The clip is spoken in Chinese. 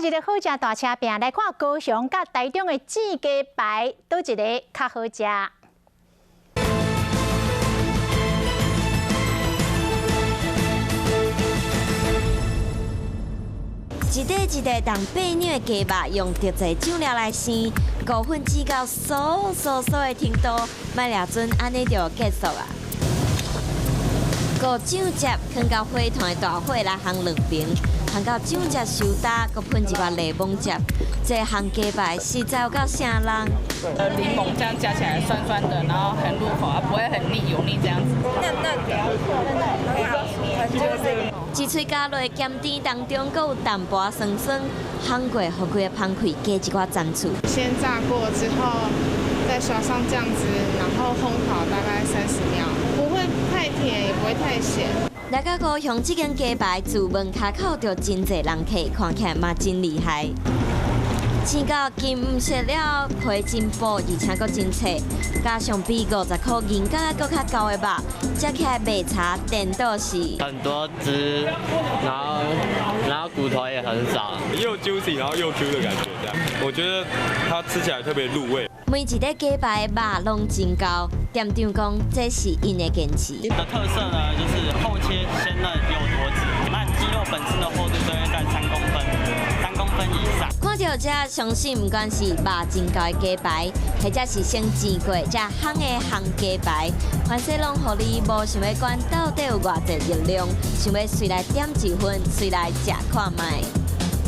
一个好食大车饼，来看高雄甲台中的煎鸡排，倒一个较好食。一块一块当8两的鸡肉，用特制酱料来生，5分煮到酥的程度，卖2阵安尼就结束啊。搁酱汁放到火团的大火来烘2边，烘到酱汁收干，搁喷一罐柠檬汁，这烘鸡排实在有够声人。柠檬这样加起来酸酸的，然后很入口，不会很腻油腻这样子。一喙加落咸甜当中，搁有淡薄酸酸，烘过，互规个芳气加一寡赞醋。先炸过之后，再刷上酱汁，然后烘烤大概30秒，不会太甜，也不会太咸。来到高雄，这间鸡排自门卡口就真侪人客，看起来嘛真厉害。煎到金黄色了，皮真薄，而且阁真脆，加上比50块银价阁较高的肉，吃起来袂差，甜到是。很多汁，然后骨头也很少，又 juicy 然后又 Q 的感觉，这样我觉得它吃起来特别入味。每一个鸡排的肉拢真高，店长讲这是因的坚持。的特色呢，就是厚切鲜嫩又多汁，那鸡肉本身的厚度大约在3公分，3公分以上。看到这，相信不管是肉真高的鸡排，或者是先煎过这烘的烘鸡排，凡事拢互你无想要管到底有偌济热量，想要随来点一份，随来食看卖。